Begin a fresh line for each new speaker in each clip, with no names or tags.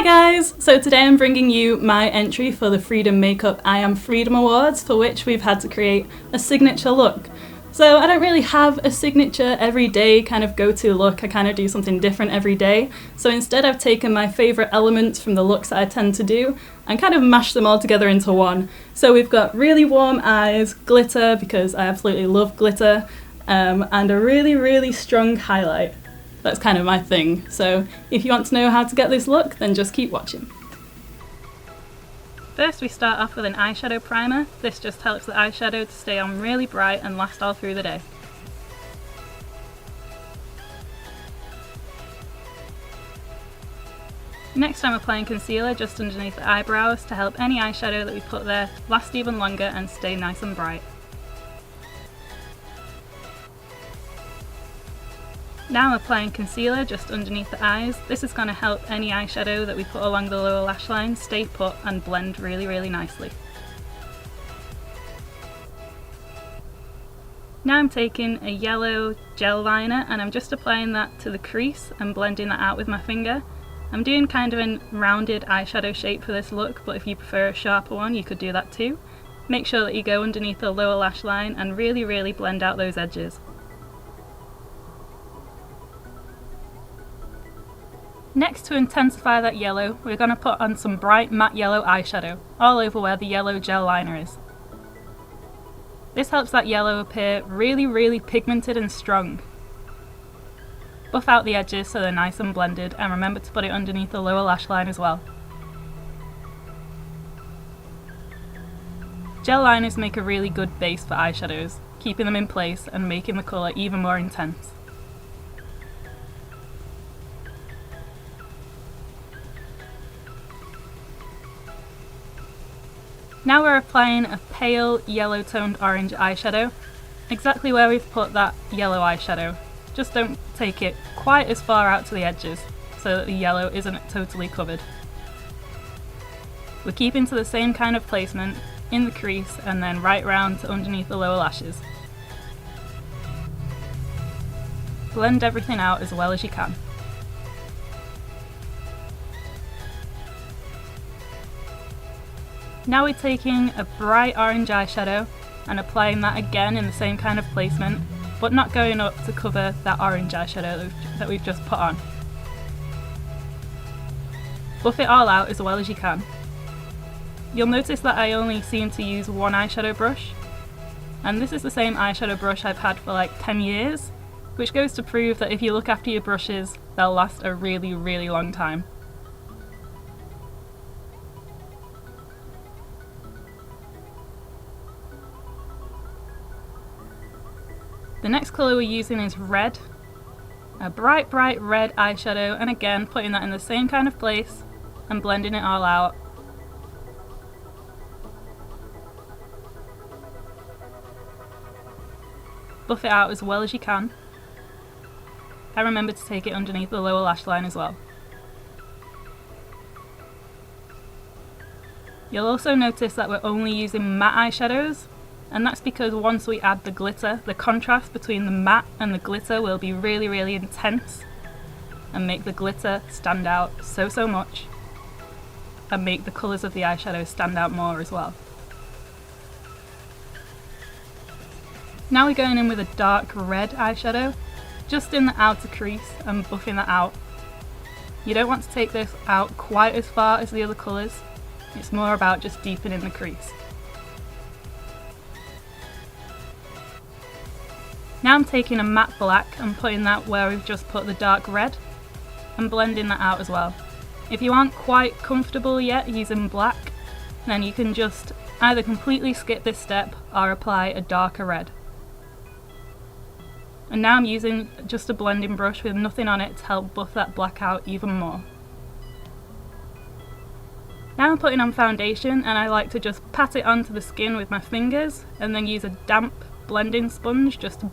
guys! So today I'm bringing you my entry for the Freedom Makeup I Am Freedom Awards, for which we've had to create a signature look. So I don't really have a signature everyday kind of go-to look, I kind of do something different every day. So instead I've taken my favourite elements from the looks that I tend to do and kind of mashed them all together into one. So we've got really warm eyes, glitter because I absolutely love glitter, and a really strong highlight. That's kind of my thing. So if you want to know how to get this look, then just keep watching. First we start off with an eyeshadow primer. This just helps the eyeshadow to stay on really bright and last all through the day. Next I'm applying concealer just underneath the eyebrows to help any eyeshadow that we put there last even longer and stay nice and bright. Now I'm applying concealer just underneath the eyes. This is going to help any eyeshadow that we put along the lower lash line stay put and blend really nicely. Now I'm taking a yellow gel liner and I'm just applying that to the crease and blending that out with my finger. I'm doing kind of a rounded eyeshadow shape for this look, but if you prefer a sharper one you could do that too. Make sure that you go underneath the lower lash line and really blend out those edges. Next, to intensify that yellow, we're going to put on some bright matte yellow eyeshadow, all over where the yellow gel liner is. This helps that yellow appear really pigmented and strong. Buff out the edges so they're nice and blended, and remember to put it underneath the lower lash line as well. Gel liners make a really good base for eyeshadows, keeping them in place and making the colour even more intense. Now we're applying a pale yellow toned orange eyeshadow, exactly where we've put that yellow eyeshadow. Just don't take it quite as far out to the edges so that the yellow isn't totally covered. We're keeping to the same kind of placement in the crease and then right round to underneath the lower lashes. Blend everything out as well as you can. Now we're taking a bright orange eyeshadow and applying that again in the same kind of placement, but not going up to cover that orange eyeshadow that we've just put on. Buff it all out as well as you can. You'll notice that I only seem to use one eyeshadow brush, and this is the same eyeshadow brush I've had for like 10 years, which goes to prove that if you look after your brushes, they'll last a really long time. The next colour we're using is red, a bright red eyeshadow, and again putting that in the same kind of place and blending it all out. Buff it out as well as you can, and remember to take it underneath the lower lash line as well. You'll also notice that we're only using matte eyeshadows, and that's because once we add the glitter, the contrast between the matte and the glitter will be really intense and make the glitter stand out so much and make the colours of the eyeshadow stand out more as well. Now we're going in with a dark red eyeshadow, just in the outer crease and buffing that out. You don't want to take this out quite as far as the other colours, it's more about just deepening the crease. Now I'm taking a matte black and putting that where we've just put the dark red and blending that out as well. If you aren't quite comfortable yet using black, then you can just either completely skip this step or apply a darker red. And now I'm using just a blending brush with nothing on it to help buff that black out even more. Now I'm putting on foundation, and I like to just pat it onto the skin with my fingers and then use a damp blending sponge just to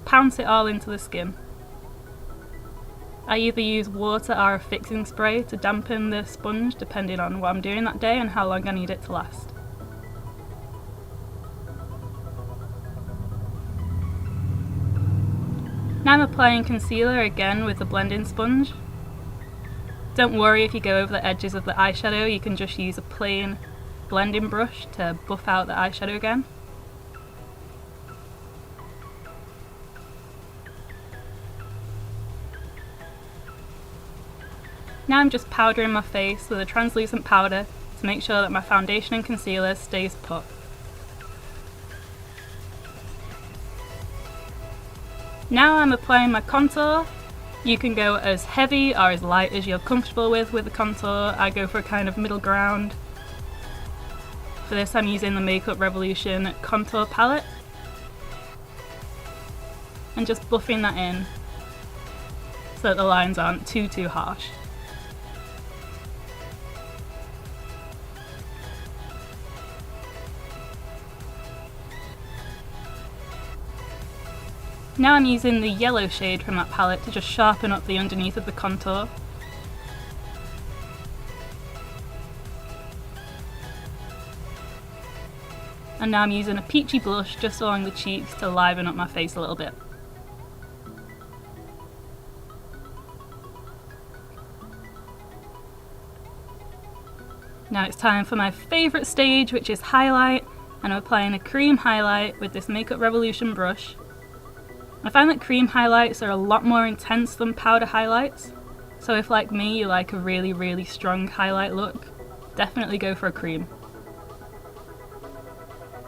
pounce it all into the skin. I either use water or a fixing spray to dampen the sponge depending on what I'm doing that day and how long I need it to last. Now I'm applying concealer again with the blending sponge. Don't worry if you go over the edges of the eyeshadow, you can just use a plain blending brush to buff out the eyeshadow again. Now I'm just powdering my face with a translucent powder to make sure that my foundation and concealer stays put. Now I'm applying my contour. You can go as heavy or as light as you're comfortable with the contour. I go for a kind of middle ground. For this I'm using the Makeup Revolution contour palette and just buffing that in so that the lines aren't too harsh. Now I'm using the yellow shade from that palette to just sharpen up the underneath of the contour. And now I'm using a peachy blush just along the cheeks to liven up my face a little bit. Now it's time for my favourite stage, which is highlight, and I'm applying a cream highlight with this Makeup Revolution brush. I find that cream highlights are a lot more intense than powder highlights, so if like me you like a really strong highlight look, definitely go for a cream.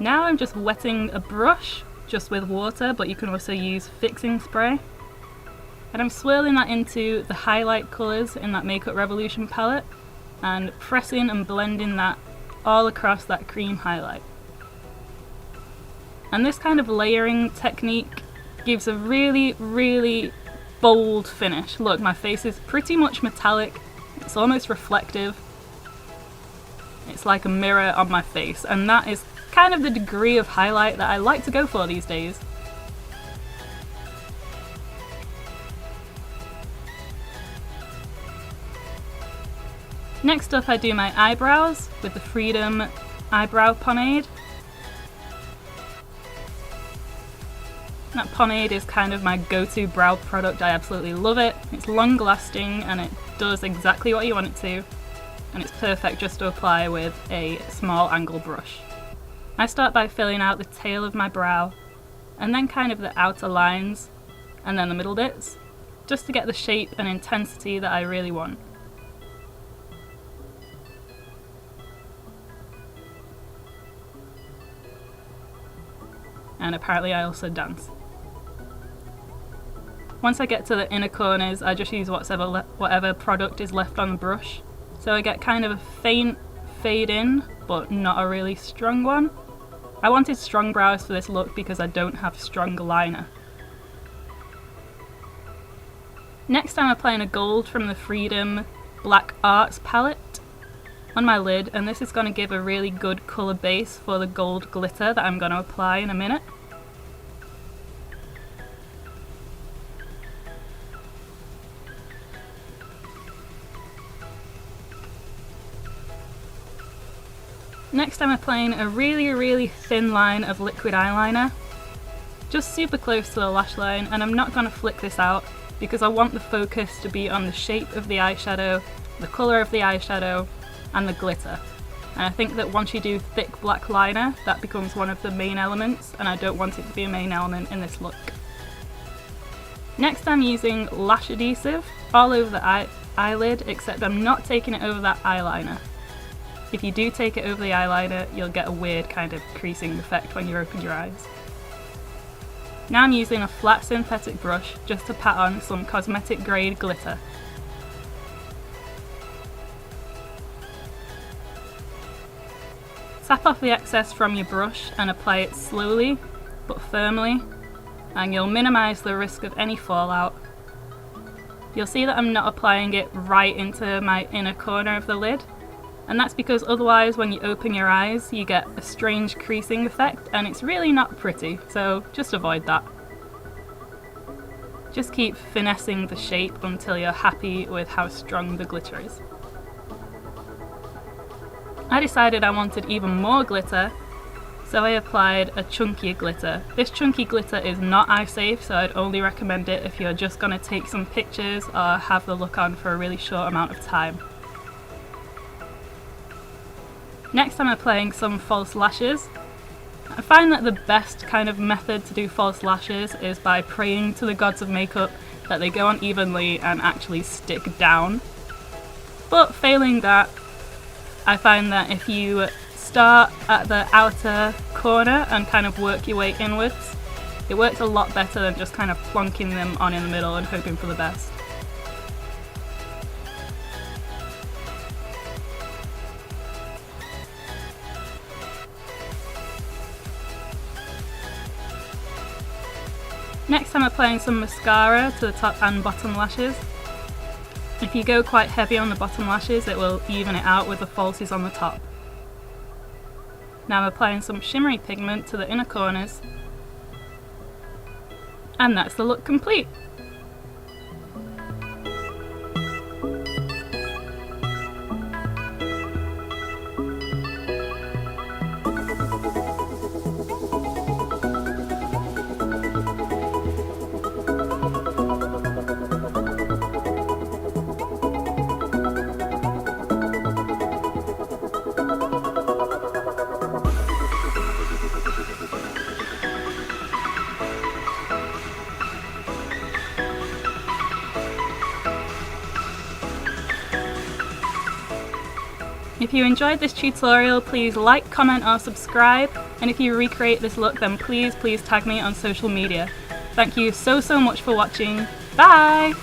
Now I'm just wetting a brush just with water, but you can also use fixing spray, and I'm swirling that into the highlight colours in that Makeup Revolution palette and pressing and blending that all across that cream highlight. And this kind of layering technique gives a really bold finish. Look, my face is pretty much metallic, it's almost reflective. It's like a mirror on my face, and that is kind of the degree of highlight that I like to go for these days. Next up I do my eyebrows with the Freedom eyebrow pomade. That pomade is kind of my go-to brow product. I absolutely love it. It's long lasting and it does exactly what you want it to, and it's perfect just to apply with a small angle brush. I start by filling out the tail of my brow and then kind of the outer lines and then the middle bits, just to get the shape and intensity that I really want. And apparently I also dance. Once I get to the inner corners, I just use whatever product is left on the brush. So I get kind of a faint fade in, but not a really strong one. I wanted strong brows for this look because I don't have strong liner. Next I'm applying a gold from the Freedom Black Arts palette on my lid, and this is going to give a really good colour base for the gold glitter that I'm going to apply in a minute. Next I'm applying a really thin line of liquid eyeliner, just super close to the lash line, and I'm not going to flick this out because I want the focus to be on the shape of the eyeshadow, the colour of the eyeshadow, and the glitter. And I think that once you do thick black liner, that becomes one of the main elements, and I don't want it to be a main element in this look. Next I'm using lash adhesive all over the eyelid, except I'm not taking it over that eyeliner. If you do take it over the eyeliner, you'll get a weird kind of creasing effect when you open your eyes. Now I'm using a flat synthetic brush just to pat on some cosmetic grade glitter. Tap off the excess from your brush and apply it slowly but firmly, and you'll minimise the risk of any fallout. You'll see that I'm not applying it right into my inner corner of the lid, and that's because otherwise when you open your eyes you get a strange creasing effect and it's really not pretty, so just avoid that. Just keep finessing the shape until you're happy with how strong the glitter is. I decided I wanted even more glitter, So I applied a chunkier glitter. This chunky glitter is not eye safe, so I'd only recommend it if you're just going to take some pictures or have the look on for a really short amount of time. Next I'm applying some false lashes. I find that the best kind of method to do false lashes is by praying to the gods of makeup that they go on evenly and actually stick down. But failing that, I find that if you start at the outer corner and kind of work your way inwards, it works a lot better than just kind of plonking them on in the middle and hoping for the best. Next I'm applying some mascara to the top and bottom lashes. If you go quite heavy on the bottom lashes, it will even it out with the falsies on the top. Now I'm applying some shimmery pigment to the inner corners, and that's the look complete. If you enjoyed this tutorial, please like, comment or subscribe, and if you recreate this look then please tag me on social media. Thank you so much for watching. Bye!